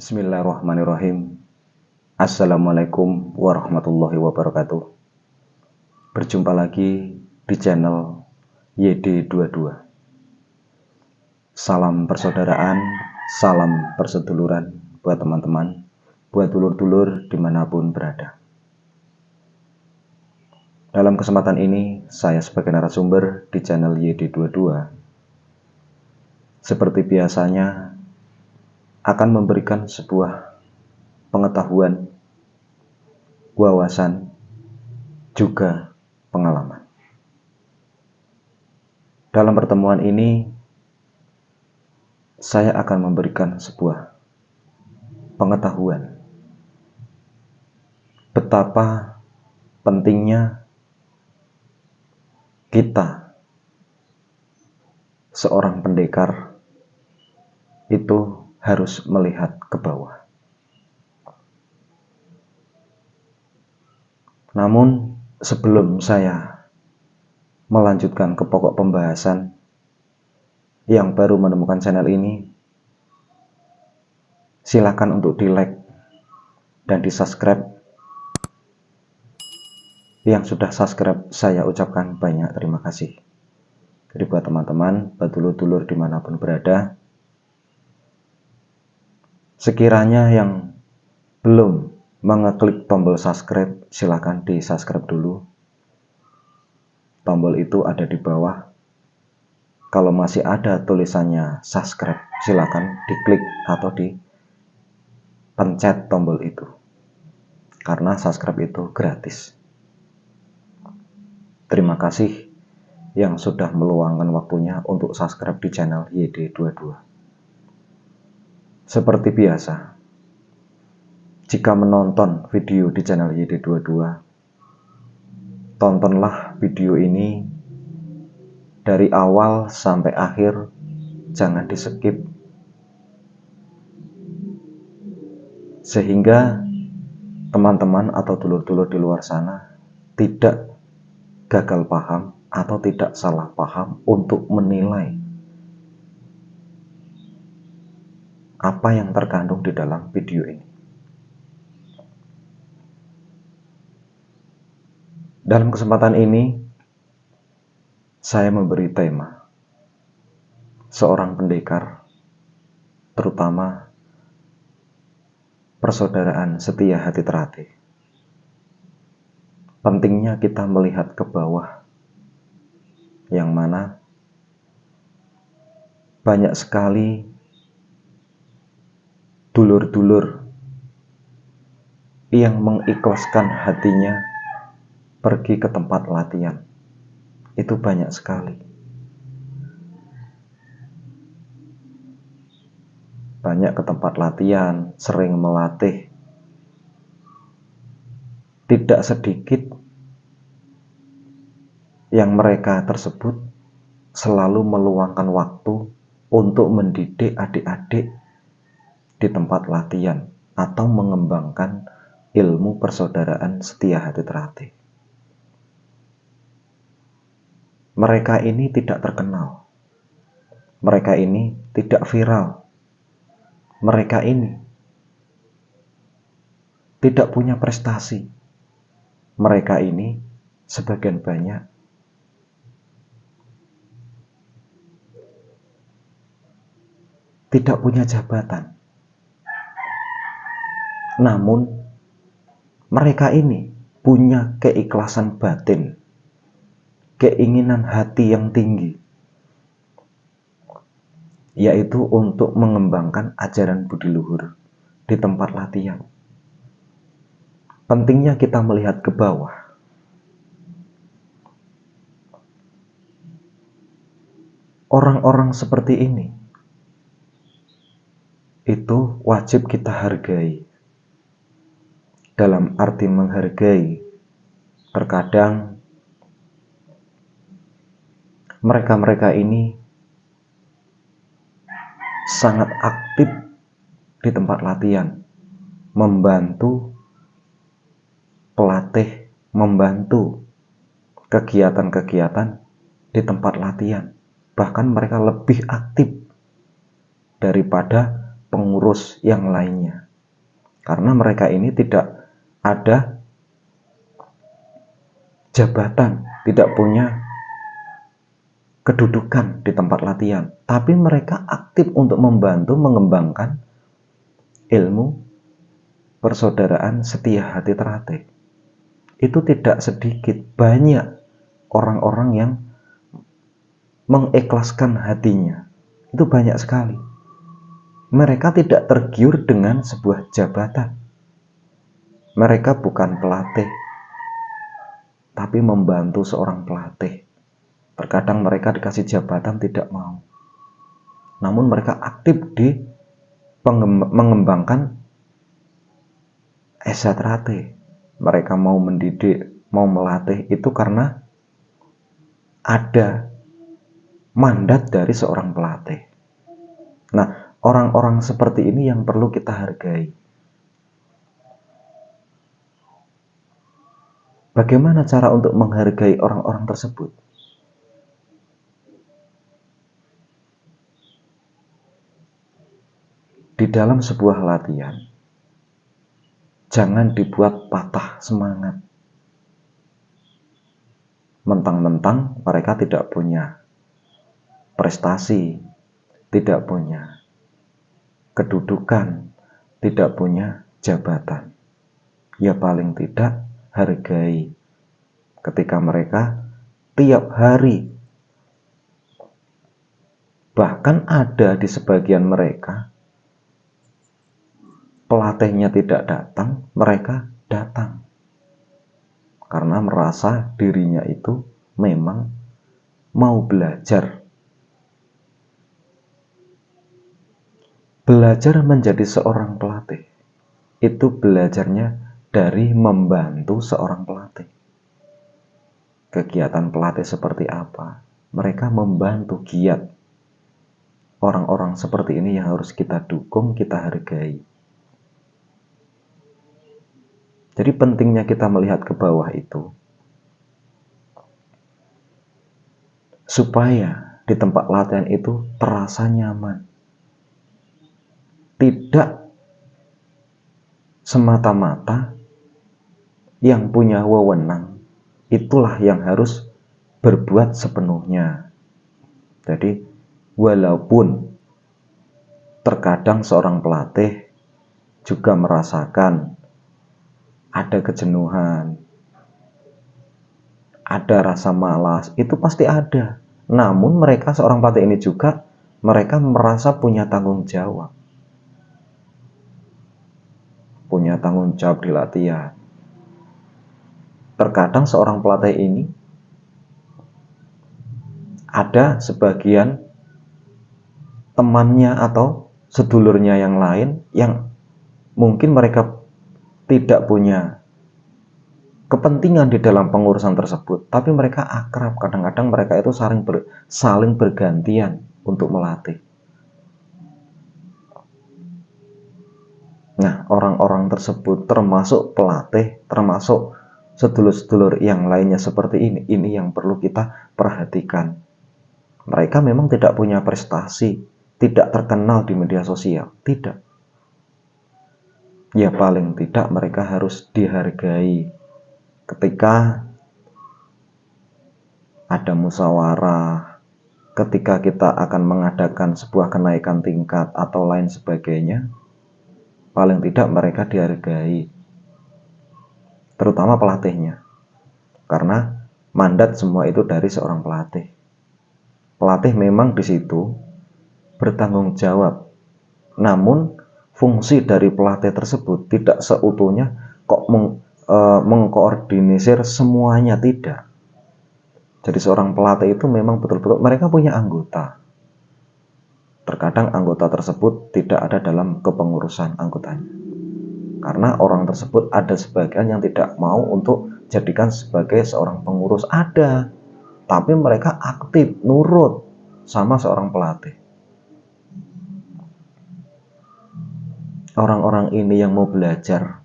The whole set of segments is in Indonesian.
Bismillahirrahmanirrahim. Assalamualaikum warahmatullahi wabarakatuh. Berjumpa lagi di channel YD22. Salam persaudaraan, salam perseduluran buat teman-teman, buat dulur-dulur dimanapun berada. Dalam kesempatan ini, saya sebagai narasumber di channel YD22 seperti biasanya akan memberikan sebuah pengetahuan, wawasan, juga pengalaman. Dalam pertemuan ini, saya akan memberikan sebuah pengetahuan betapa pentingnya kita, seorang pendekar, itu harus melihat ke bawah. Namun sebelum saya melanjutkan ke pokok pembahasan, yang baru menemukan channel ini, silakan untuk di-like dan di-subscribe. Yang sudah subscribe, saya ucapkan banyak terima kasih. Jadi buat teman-teman, buat dulur-dulur dimanapun berada, sekiranya yang belum mengeklik tombol subscribe, silakan di-subscribe dulu. Tombol itu ada di bawah. Kalau masih ada tulisannya subscribe, silakan diklik atau dipencet tombol itu. Karena subscribe itu gratis. Terima kasih yang sudah meluangkan waktunya untuk subscribe di channel YD22. Seperti biasa, jika menonton video di channel YD22, tontonlah video ini dari awal sampai akhir, jangan di-skip, sehingga teman-teman atau dulur-dulur di luar sana tidak gagal paham atau tidak salah paham untuk menilai apa yang terkandung di dalam video ini. Dalam kesempatan ini, saya memberi tema seorang pendekar, terutama persaudaraan setia hati terati. Pentingnya kita melihat ke bawah, yang mana banyak sekali dulur-dulur yang mengikhlaskan hatinya pergi ke tempat latihan. Itu banyak sekali. Banyak ke tempat latihan, sering melatih. Tidak sedikit yang mereka tersebut selalu meluangkan waktu untuk mendidik adik-adik di tempat latihan atau mengembangkan ilmu persaudaraan setia hati terati. Mereka ini tidak terkenal. Mereka ini tidak viral. Mereka ini tidak punya prestasi. Mereka ini sebagian banyak tidak punya jabatan. Namun mereka ini punya keikhlasan batin, keinginan hati yang tinggi, yaitu untuk mengembangkan ajaran budi luhur di tempat latihan. Pentingnya kita melihat ke bawah. Orang-orang seperti ini itu wajib kita hargai. Dalam arti menghargai, terkadang mereka-mereka ini sangat aktif di tempat latihan, membantu pelatih, membantu kegiatan-kegiatan di tempat latihan. Bahkan mereka lebih aktif daripada pengurus yang lainnya. Karena mereka ini tidak ada jabatan, tidak punya kedudukan di tempat latihan, tapi mereka aktif untuk membantu mengembangkan ilmu persaudaraan setia hati Teratai. Itu tidak sedikit, banyak orang-orang yang mengikhlaskan hatinya. Itu banyak sekali. Mereka tidak tergiur dengan sebuah jabatan. Mereka bukan pelatih, tapi membantu seorang pelatih. Terkadang mereka dikasih jabatan tidak mau. Namun mereka aktif di mengembangkan esa Teratai. Mereka mau mendidik, mau melatih itu karena ada mandat dari seorang pelatih. Nah, orang-orang seperti ini yang perlu kita hargai. Bagaimana cara untuk menghargai orang-orang tersebut? Di dalam sebuah latihan, jangan dibuat patah semangat. Mentang-mentang mereka tidak punya prestasi, tidak punya kedudukan, tidak punya jabatan. Ya paling tidak hargai ketika mereka tiap hari. Bahkan ada di sebagian mereka, pelatihnya tidak datang, mereka datang. Karena merasa dirinya itu memang mau belajar. Belajar menjadi seorang pelatih, itu belajarnya dari membantu seorang pelatih. Kegiatan pelatih seperti apa? Mereka membantu, giat. Orang-orang seperti ini yang harus kita dukung, kita hargai. Jadi pentingnya kita melihat ke bawah itu, supaya di tempat latihan itu terasa nyaman. Tidak semata-mata yang punya wewenang itulah yang harus berbuat sepenuhnya. Jadi walaupun terkadang seorang pelatih juga merasakan ada kejenuhan, ada rasa malas, itu pasti ada. Namun mereka seorang pelatih ini juga mereka merasa punya tanggung jawab. Punya tanggung jawab di latihan. Terkadang seorang pelatih ini ada sebagian temannya atau sedulurnya yang lain yang mungkin mereka tidak punya kepentingan di dalam pengurusan tersebut, tapi mereka akrab. Kadang-kadang mereka itu saling bergantian untuk melatih. Nah, orang-orang tersebut termasuk pelatih, termasuk sedulur-sedulur yang lainnya seperti ini yang perlu kita perhatikan. Mereka memang tidak punya prestasi, tidak terkenal di media sosial, tidak. Ya paling tidak mereka harus dihargai. Ketika ada musyawarah, ketika kita akan mengadakan sebuah kenaikan tingkat atau lain sebagainya, paling tidak mereka dihargai, terutama pelatihnya, karena mandat semua itu dari seorang pelatih. Pelatih memang di situ bertanggung jawab, namun fungsi dari pelatih tersebut tidak seutuhnya kok mengkoordinir semuanya, tidak. Jadi seorang pelatih itu memang betul-betul mereka punya anggota. Terkadang anggota tersebut tidak ada dalam kepengurusan anggotanya, karena orang tersebut ada sebagian yang tidak mau untuk jadikan sebagai seorang pengurus, ada, tapi mereka aktif nurut sama seorang pelatih. Orang-orang ini yang mau belajar,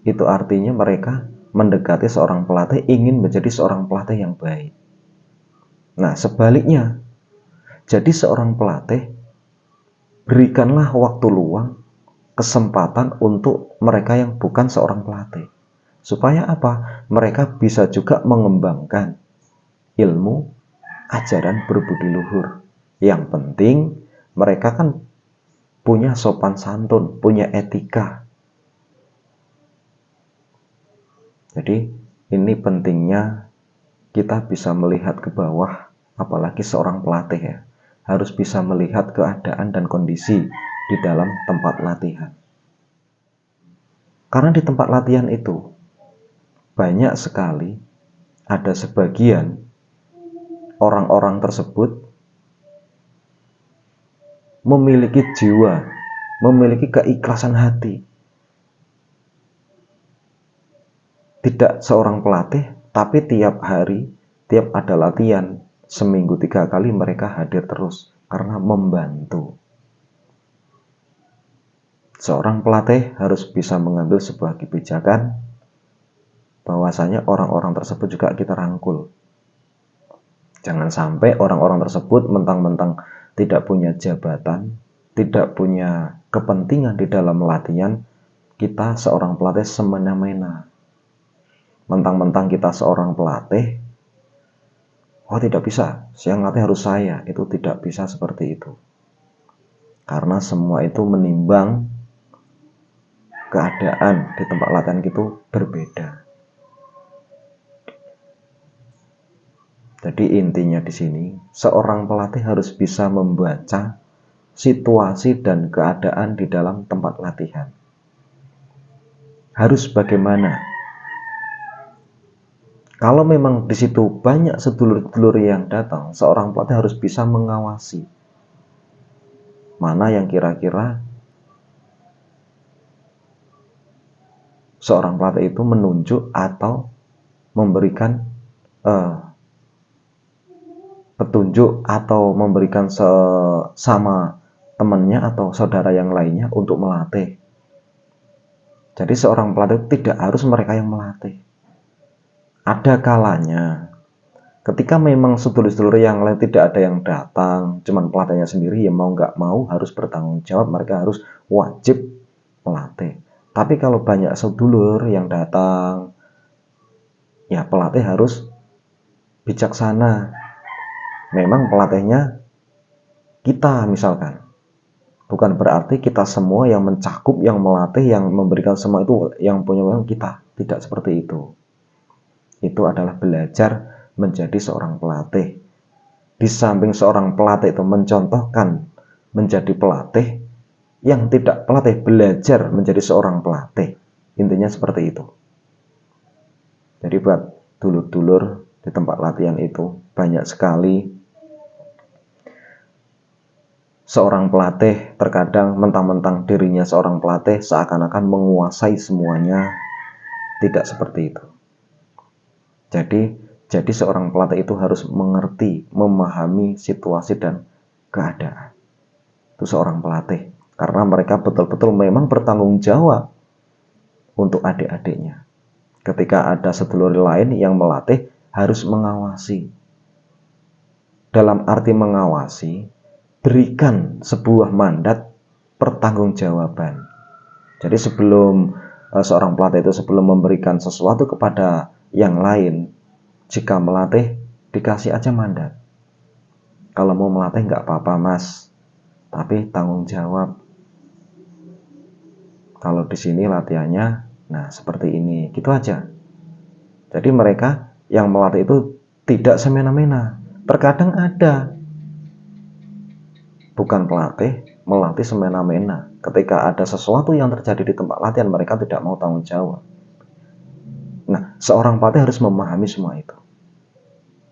itu artinya mereka mendekati seorang pelatih, ingin menjadi seorang pelatih yang baik. Nah, sebaliknya, jadi seorang pelatih berikanlah waktu luang, kesempatan untuk mereka yang bukan seorang pelatih. Supaya apa? Mereka bisa juga mengembangkan ilmu ajaran berbudi luhur. Yang penting mereka kan punya sopan santun, punya etika. Jadi ini pentingnya kita bisa melihat ke bawah, apalagi seorang pelatih ya. Harus bisa melihat keadaan dan kondisi di dalam tempat latihan. Karena di tempat latihan itu banyak sekali ada sebagian orang-orang tersebut memiliki jiwa, memiliki keikhlasan hati. Tidak seorang pelatih, tapi tiap hari, tiap ada latihan, seminggu 3 kali mereka hadir terus karena membantu. Seorang pelatih harus bisa mengambil sebuah kebijakan bahwasanya orang-orang tersebut juga kita rangkul. Jangan sampai orang-orang tersebut mentang-mentang tidak punya jabatan, tidak punya kepentingan di dalam latihan, kita seorang pelatih semena-mena. Mentang-mentang kita seorang pelatih, oh tidak bisa, yang latih harus saya. Itu tidak bisa seperti itu. Karena semua itu menimbang keadaan di tempat latihan itu berbeda. Jadi intinya di sini, seorang pelatih harus bisa membaca situasi dan keadaan di dalam tempat latihan. Harus bagaimana? Kalau memang di situ banyak sedulur-sedulur yang datang, seorang pelatih harus bisa mengawasi mana yang kira-kira seorang pelatih itu menunjuk atau memberikan petunjuk atau memberikan sama temannya atau saudara yang lainnya untuk melatih. Jadi seorang pelatih tidak harus mereka yang melatih. Ada kalanya ketika memang sedulur-sedulur yang lain tidak ada yang datang, cuman pelatihnya sendiri, ya mau nggak mau harus bertanggung jawab, mereka harus wajib melatih. Tapi kalau banyak sedulur yang datang, ya pelatih harus bijaksana. Memang pelatihnya kita misalkan, bukan berarti kita semua yang mencakup, yang melatih, yang memberikan semua itu yang punya uang kita. Tidak seperti itu. Itu adalah belajar menjadi seorang pelatih. Di samping seorang pelatih itu mencontohkan menjadi pelatih, yang tidak pelatih belajar menjadi seorang pelatih. Intinya seperti itu. Jadi buat dulur-dulur di tempat latihan itu banyak sekali seorang pelatih terkadang mentang-mentang dirinya seorang pelatih seakan-akan menguasai semuanya. Tidak seperti itu. Jadi seorang pelatih itu harus mengerti, memahami situasi dan keadaan. Itu seorang pelatih. Karena mereka betul-betul memang bertanggung jawab untuk adik-adiknya. Ketika ada sedulur lain yang melatih, harus mengawasi. Dalam arti mengawasi, berikan sebuah mandat pertanggungjawaban. Jadi sebelum seorang pelatih itu sebelum memberikan sesuatu kepada yang lain, jika melatih dikasih aja mandat. Kalau mau melatih nggak apa-apa mas, tapi tanggung jawab. Kalau di sini latihannya, nah seperti ini, gitu aja. Jadi mereka yang melatih itu tidak semena-mena. Terkadang ada bukan pelatih melatih semena-mena. Ketika ada sesuatu yang terjadi di tempat latihan, mereka tidak mau tanggung jawab. Nah, seorang pelatih harus memahami semua itu.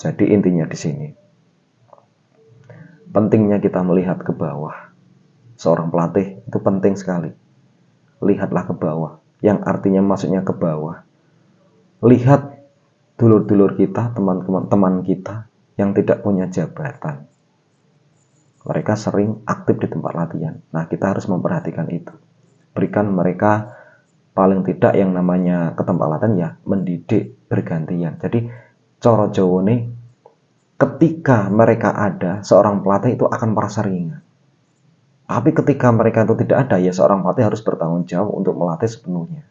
Jadi intinya di sini, pentingnya kita melihat ke bawah. Seorang pelatih itu penting sekali. Lihatlah ke bawah, yang artinya maksudnya ke bawah. Lihat dulur-dulur kita, teman-teman kita yang tidak punya jabatan. Mereka sering aktif di tempat latihan. Nah, kita harus memperhatikan itu. Berikan mereka paling tidak yang namanya ke tempat latihan ya mendidik bergantian. Jadi coro Jawa nih, ketika mereka ada, seorang pelatih itu akan merasa ringan. Tapi ketika mereka itu tidak ada, ya seorang pelatih harus bertanggung jawab untuk melatih sepenuhnya.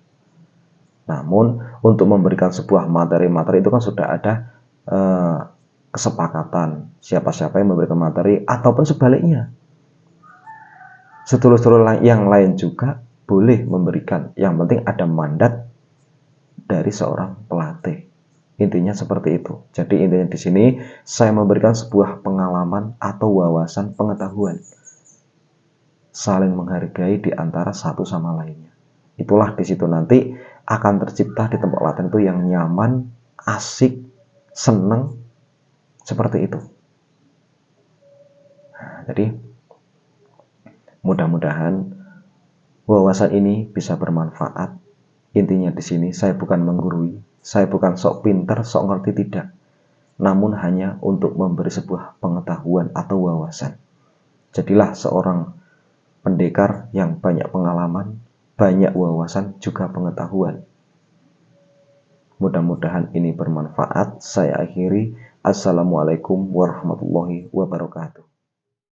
Namun untuk memberikan sebuah materi-materi itu kan sudah ada kesepakatan siapa-siapa yang memberikan materi, ataupun sebaliknya sedulur-sedulur yang lain juga boleh memberikan. Yang penting ada mandat dari seorang pelatih. Intinya seperti itu. Jadi intinya di sini saya memberikan sebuah pengalaman atau wawasan pengetahuan, saling menghargai di antara satu sama lainnya. Itulah di situ nanti akan tercipta di tempat latihan itu yang nyaman, asik, seneng, seperti itu. Nah, jadi mudah-mudahan wawasan ini bisa bermanfaat. Intinya di sini saya bukan menggurui, saya bukan sok pinter, sok ngerti, tidak. Namun hanya untuk memberi sebuah pengetahuan atau wawasan. Jadilah seorang pendekar yang banyak pengalaman, banyak wawasan, juga pengetahuan. Mudah-mudahan ini bermanfaat. Saya akhiri. Assalamualaikum warahmatullahi wabarakatuh.